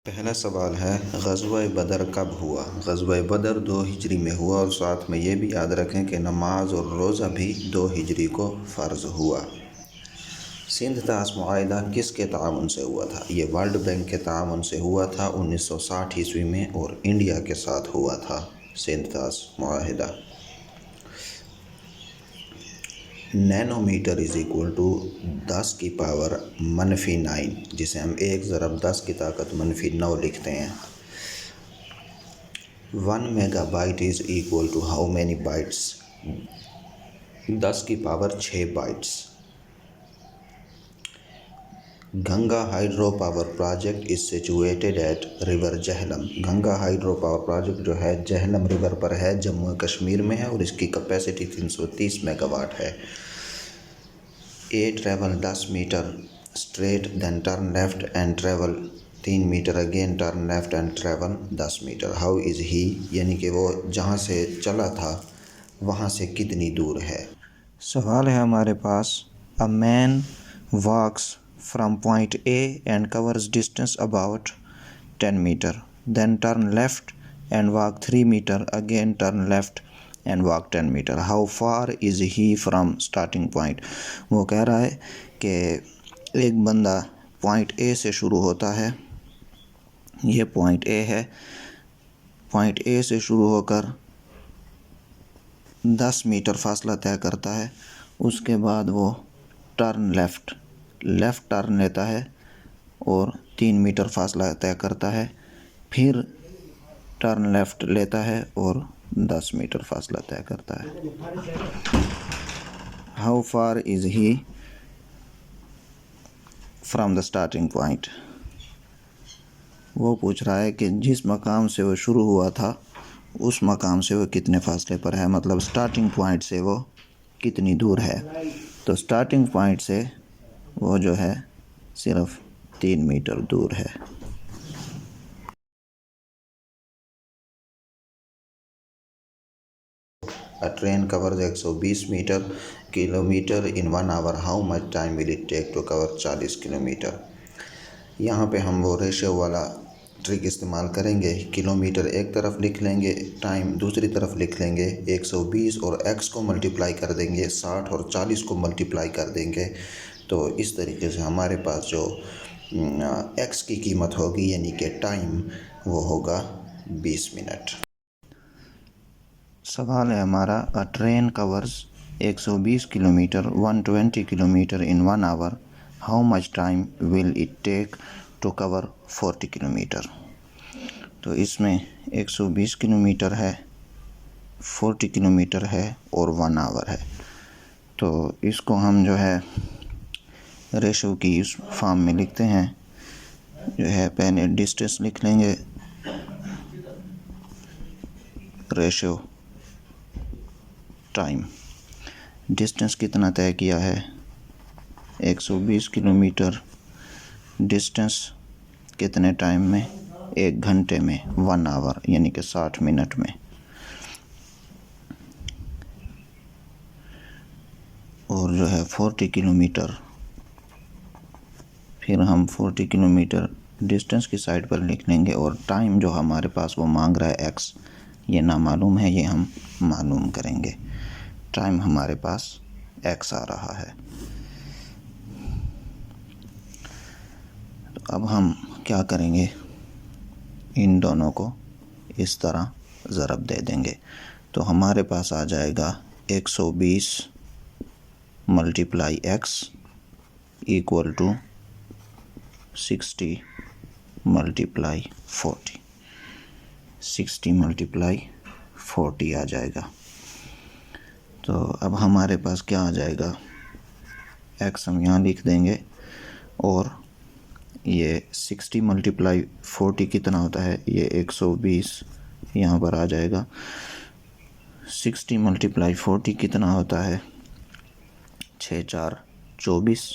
पहला सवाल है ग़ज़वा बदर कब हुआ। ग़ज़वा बदर 2 हिजरी में हुआ और साथ में ये भी याद रखें कि नमाज और रोज़ा भी 2 हिजरी को फ़र्ज़ हुआ। सिंध ताश मुआहिदा किसके ताउन से हुआ था। ये वर्ल्ड बैंक के ताउन से हुआ था 1960 ईस्वी में और इंडिया के साथ हुआ था सिंध ताश मुआहिदा। नैनोमीटर इज़ इक्वल टू 10 की पावर -9, जिसे हम 1 ज़रब 10 की ताकत -9 लिखते हैं। 1 megabyte is equal to how many bytes, 10 की power 6 bytes. Ganga hydro power project is situated at river Jhelum. Ganga hydro power project जो है झेलम रिवर पर है, जम्मू कश्मीर में है और इसकी कैपेसिटी 330 मेगावाट है। A travel 10 metre straight then turn left and travel 3 metre again turn left and travel 10 metre. How is he, यानी कि वो जहाँ से चला था वहाँ से कितनी दूर है। सवाल है हमारे पास, a man walks from point A and covers distance about 10 metre, then turn left and walk 3 metre, again turn left and walk 10 metre. How far is he from starting point. वो कह रहा है कि एक बंदा पॉइंट ए से शुरू होता है, ये पॉइंट ए है, पॉइंट ए से शुरू होकर 10 मीटर फासला तय करता है। उसके बाद वो टर्न लेफ़्ट टर्न लेता है और 3 मीटर फासला तय करता है, फिर टर्न लेफ़्ट लेता है और 10 मीटर फासला तय करता है। How far is he from the starting point. वो पूछ रहा है कि जिस मकाम से वो शुरू हुआ था उस मकाम से वो कितने फासले पर है, मतलब स्टार्टिंग पॉइंट से वो कितनी दूर है। तो स्टार्टिंग पॉइंट से वो जो है सिर्फ 3 मीटर दूर है। A train covers 120 kilometre in 1 hour, how much time will it take to cover 40 kilometre. यहाँ पे हम वो रेशो वाला ट्रिक इस्तेमाल करेंगे। किलोमीटर एक तरफ लिख लेंगे, टाइम दूसरी तरफ लिख लेंगे, 120 और x को मल्टीप्लाई कर देंगे, 60 और 40 को मल्टीप्लाई कर देंगे। तो इस तरीके से हमारे पास जो x की कीमत होगी यानी कि टाइम, वो होगा 20 मिनट। सवाल है हमारा, a train covers 120 kilometre 120 kilometre in 1 hour, how much time will it take to cover 40 kilometre. तो इसमें 120 किलोमीटर है, 40 किलोमीटर है और 1 आवर है। तो इसको हम जो है रेशो की इस फॉर्म में लिखते हैं। जो है पहले डिस्टेंस लिख लेंगे, रेशो टाइम। डिस्टेंस कितना तय किया है, 120 किलोमीटर। डिस्टेंस कितने टाइम में, 1 घंटे में, 1 आवर यानी कि 60 मिनट में। और जो है 40 किलोमीटर, फिर हम 40 किलोमीटर डिस्टेंस की साइड पर लिख लेंगे और टाइम जो हमारे पास वो मांग रहा है x, ये ना मालूम है, ये हम मालूम करेंगे। टाइम हमारे पास x आ रहा है। तो अब हम क्या करेंगे, इन दोनों को इस तरह ज़रब दे देंगे। तो हमारे पास आ जाएगा 120 multiply x equal to 60 multiply 40, 60 multiply 40 आ जाएगा। तो अब हमारे पास क्या आ जाएगा, x हम यहाँ लिख देंगे और ये 60 मल्टीप्लाई 40 कितना होता है, ये 120 यहाँ पर आ जाएगा। 60 मल्टीप्लाई 40 कितना होता है, 6 4 24।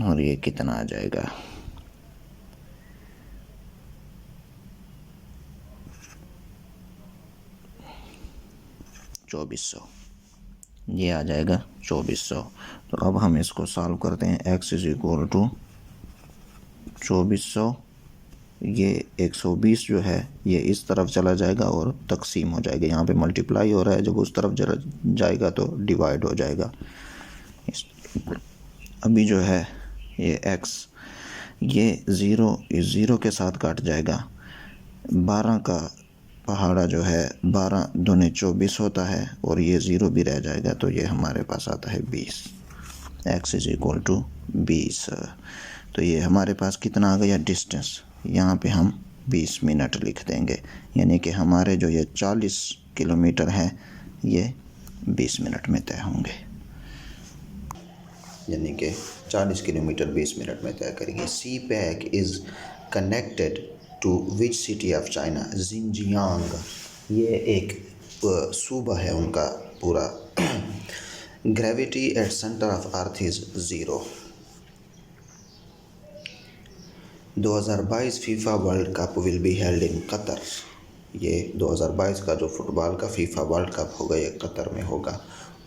और ये कितना आ जाएगा, 2400। ये आ जाएगा 2400। तो अब हम इसको सॉल्व करते हैं। x इज इक्वल टू 2400, ये 120 जो है ये इस तरफ चला जाएगा और तकसीम हो जाएगा। यहाँ पे मल्टीप्लाई हो रहा है, जब उस तरफ जाएगा तो डिवाइड हो जाएगा। अभी जो है ये x, ये 0 के साथ काट जाएगा। 12 का पहाड़ा जो है 12 दूने 24 होता है और ये 0 भी रह जाएगा, तो ये हमारे पास आता है 20। x is equal to 20। तो ये हमारे पास कितना आ गया डिस्टेंस, यहाँ पे हम 20 मिनट लिख देंगे, यानी कि हमारे जो ये 40 किलोमीटर है ये 20 मिनट में तय होंगे। यानी कि 40 किलोमीटर 20 मिनट में तय करेंगे। CPEC is connected to which city of China? Xinjiang, ये एक सूबा है उनका पूरा। Gravity at centre of earth is 0। 2022 FIFA World Cup will be held in Qatar. ये 2022 का जो फुटबॉल का फीफा वर्ल्ड कप होगा ये कतर में होगा।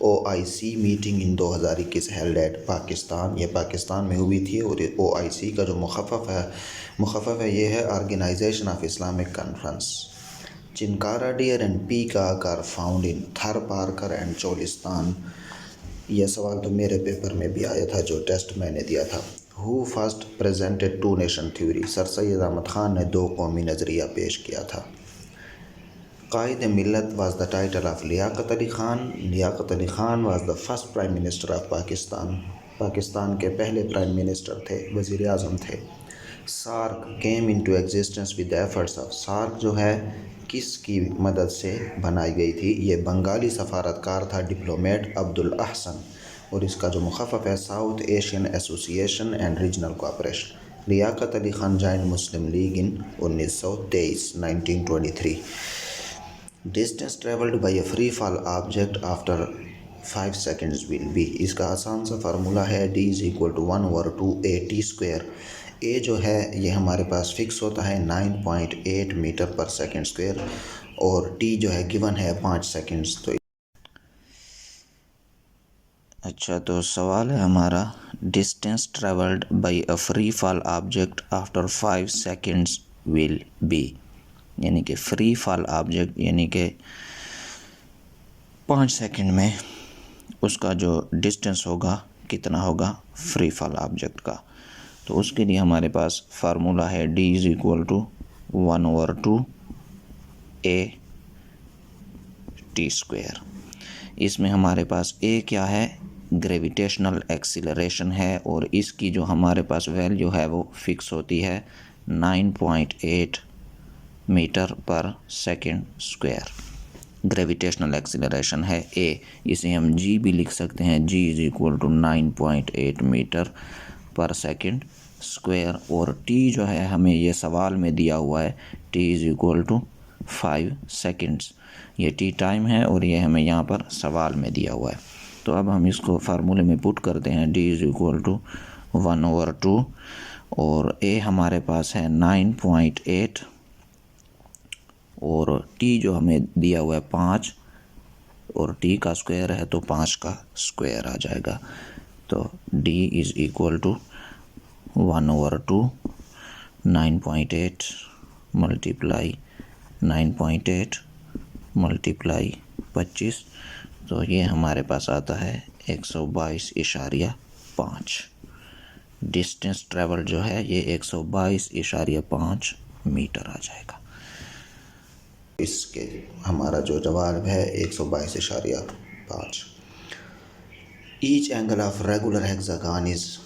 OIC meeting in 2021 held at Pakistan, ये पाकिस्तान में हुई थी। और OIC का जो मुखफ़फ़ है ये है organisation of Islamic conference. Chinkara deer and peacock are found in Thar Parkar and Cholistan. यह सवाल तो मेरे पेपर में भी आया था जो टेस्ट मैंने दिया था। Who first presented two nation theory? Sir Syed Ahmad Khan ने 2 कौमी नज़रिया पेश किया था। Quaid Millat was the title of Liaquat Ali Khan. Liaquat Ali Khan was the first prime minister of Pakistan. Pakistan के पहले प्राइम मिनिस्टर थे, वज़ीर आज़म थे। SAARC came into existence with efforts of. SAARC जो है किसकी मदद से बनाई गई थी? ये बंगाली सफारतकार था, डिप्लोमेट अब्दुल अहसन, और इसका जो मुखफ़फ़ है South Asian Association and Regional Cooperation. Liaquat Ali Khan joined Muslim League in 1923। Distance travelled by a free fall object after 5 seconds will be. इसका आसान सा फार्मूला है d is equal to 1/2 a t²। a जो है ये हमारे पास फिक्स होता है 9.8 मीटर पर सेकेंड स्क्वायर, और t जो है गिवन है 5 सेकेंड्स। तो अच्छा, तो सवाल है हमारा, distance travelled by a free fall object after 5 seconds will B, यानी कि फ्री फॉल ऑब्जेक्ट यानी कि 5 सेकंड में उसका जो डिस्टेंस होगा कितना होगा फ्री फॉल ऑब्जेक्ट का। तो उसके लिए हमारे पास फार्मूला है d is equal to 1/2 a t²। इसमें हमारे पास a क्या है? ग्रेविटेशनल एक्सीलरेशन है, और इसकी जो हमारे पास वैल्यू है वो फिक्स होती है 9.8 metre per second square. Gravitational acceleration है a, इसे हम g भी लिख सकते हैं। g is equal to 9.8 metre per second square. और t जो है हमें ये सवाल में दिया हुआ है t is equal to 5 seconds. ये t टाइम है और ये हमें यहाँ पर सवाल में दिया हुआ है। तो अब हम इसको फार्मूले में पुट करते हैं। d इज़ इक्वल टू 1/2 और a हमारे पास है 9.8 और t जो हमें दिया हुआ है 5, और t का स्क्वायर है तो 5 का स्क्वायर आ जाएगा। तो d is equal to 1/2 9.8 multiply 9.8 multiply 25, तो ये हमारे पास आता है 122.5। डिस्टेंस ट्रेवल जो है ये 122.5 मीटर आ जाएगा। इसके हमारा जो जवाब है 122.5। Each angle of regular hexagon is,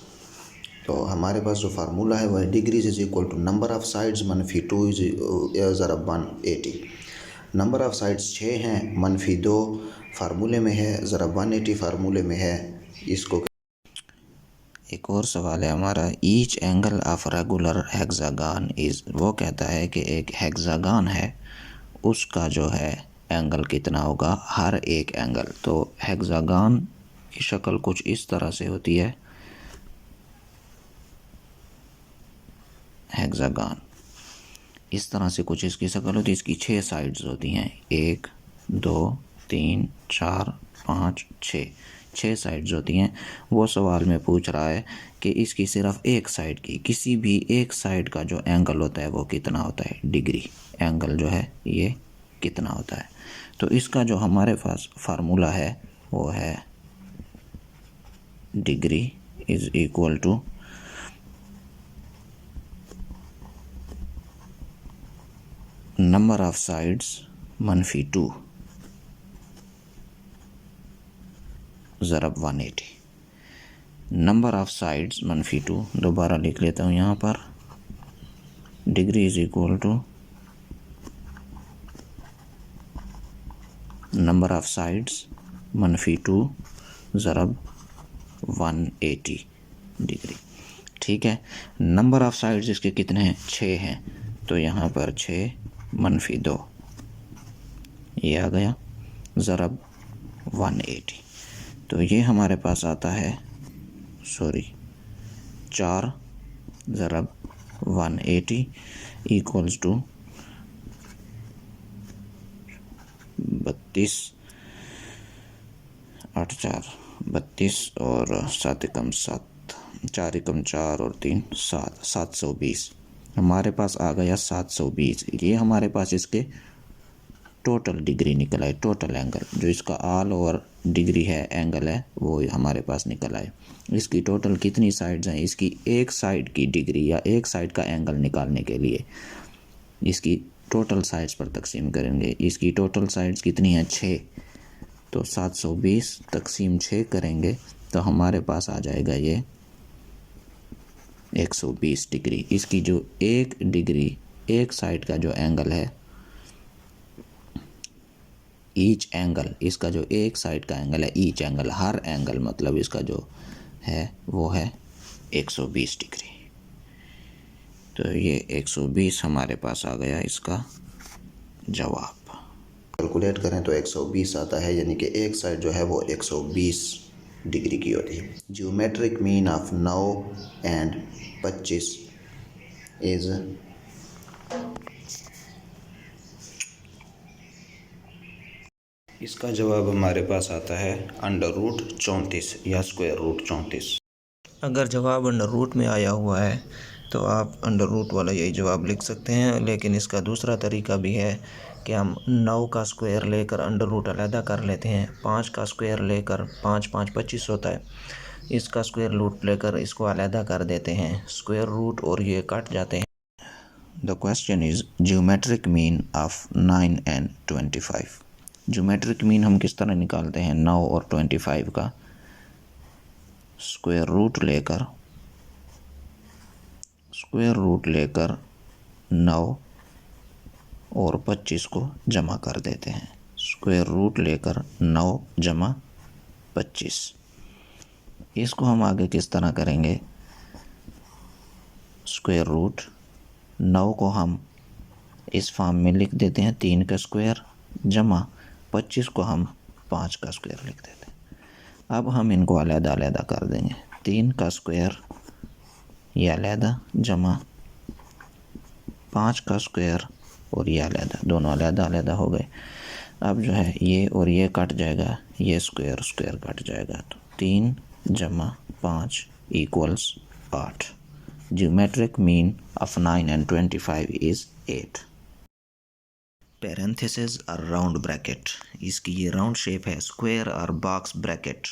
तो हमारे पास जो फार्मूला है वह degrees is equal to number of sides -2 ज़रब 180। नंबर ऑफ साइड्स 6 हैं, -2 फार्मूले में है, ज़रब 180 फार्मूले में है। इसको एक और सवाल है हमारा, each angle of regular hexagon is, वो कहता है कि एक हेक्सागन है उसका जो है एंगल कितना होगा हर एक एंगल। तो हेक्सागन की शक्ल कुछ इस तरह से होती है। हेक्सागन इस तरह से कुछ इसकी शक्ल होती है। इसकी 6 साइड्स होती हैं, 1 2 3 4 5, 6 साइड्स होती हैं। वो सवाल में पूछ रहा है कि इसकी सिर्फ एक साइड की, किसी भी एक साइड का जो एंगल होता है वो कितना होता है, डिग्री एंगल जो है ये कितना होता है। तो इसका जो हमारे पास फार्मूला है वो है degree is equal to number of sides -2 ज़रब 180। नंबर ऑफ साइड्स -2, दोबारा लिख लेता हूँ यहाँ पर, degree is equal to number of sides -2 ज़रब 180 डिग्री। ठीक है, नंबर ऑफ साइड्स इसके कितने हैं, 6 हैं, तो यहाँ पर 6 -2 ये आ गया ज़रब 180। तो ये हमारे पास आता है 4 ज़रब 180 इक्वल्स टू 32, 8 4 32 और 7 एकम 7, 4 एकम 4 और 3 7, 720 हमारे पास आ गया 720। ये हमारे पास इसके टोटल डिग्री निकल आए, टोटल एंगल जो इसका ऑल ओवर डिग्री है, एंगल है, वो हमारे पास निकल आए। इसकी टोटल कितनी साइड्स हैं, इसकी एक साइड की डिग्री या एक साइड का एंगल निकालने के लिए इसकी टोटल साइड्स पर तकसीम करेंगे। इसकी टोटल साइड्स कितनी हैं, 6, तो 720 तकसीम 6 करेंगे तो हमारे पास आ जाएगा ये 120 डिग्री। इसकी जो एक डिग्री एक साइड का जो एंगल है, ईच एंगल, इसका जो एक साइड का एंगल है, ईच एंगल, हर एंगल मतलब इसका जो है वो है 120 डिग्री। तो ये 120 हमारे पास आ गया इसका जवाब। कैलकुलेट करें तो 120 आता है, यानी कि एक साइड जो है वो 120 डिग्री की होती है। Geometric mean of 9 and 25 is इसका जवाब हमारे पास आता है √34 या √34। अगर जवाब अंडर रूट में आया हुआ है तो आप अंडर रूट वाला यही जवाब लिख सकते हैं, लेकिन इसका दूसरा तरीका भी है कि हम 9 का स्क्वायर लेकर अंडर रूट अलहदा कर लेते हैं, 5 का स्क्वायर लेकर 5 5 25 होता है, इसका स्क्वायर रूट लेकर इसको अलहदा कर देते हैं, स्क्वायर रूट और ये कट जाते हैं। The question is geometric mean of 9 and 25। Geometric mean हम किस तरह निकालते हैं 9 और 25 का, स्क्वायर रूट लेकर 9 और 25 को जमा कर देते हैं। स्क्वायर रूट लेकर 9 जमा 25, इसको हम आगे किस तरह करेंगे, स्क्वायर रूट 9 को हम इस फॉर्म में लिख देते हैं 3 का स्क्वायर, जमा 25 को हम 5 का स्क्वायर लिख देते हैं। अब हम इनको अलहदा अलहदा कर देंगे, 3 का स्क्वायर ये अलहदा, जमा 5 का स्क्वायर और ये अलहदा, दोनों अलहदा अलहदा हो गए। अब जो है ये और ये कट जाएगा, ये स्क्वायर स्क्वायर कट जाएगा, तो 3 जमा 5 equals 8। Geometric mean of 9 and 25 is 8। Parenthesis और राउंड ब्रैकेट, इसकी ये राउंड शेप है, स्क्वायर और बॉक्स ब्रैकेट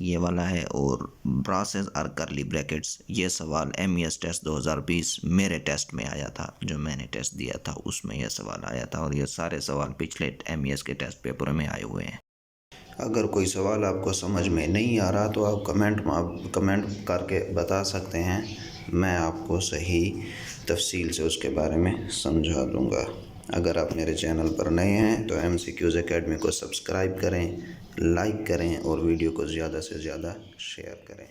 ये वाला है, और ब्रासेस और करली ब्रैकेट्स। ये सवाल MES टेस्ट 2020 मेरे टेस्ट में आया था, जो मैंने टेस्ट दिया था उसमें यह सवाल आया था, और ये सारे सवाल पिछले MES के टेस्ट पेपर में आए हुए हैं। अगर कोई सवाल आपको समझ में नहीं आ रहा तो आप कमेंट करके बता सकते हैं, मैं आपको सही तफसील से उसके बारे में समझा दूँगा। अगर आप मेरे चैनल पर नए हैं तो MCQs एकेडमी को सब्सक्राइब करें, लाइक करें और वीडियो को ज़्यादा से ज़्यादा शेयर करें।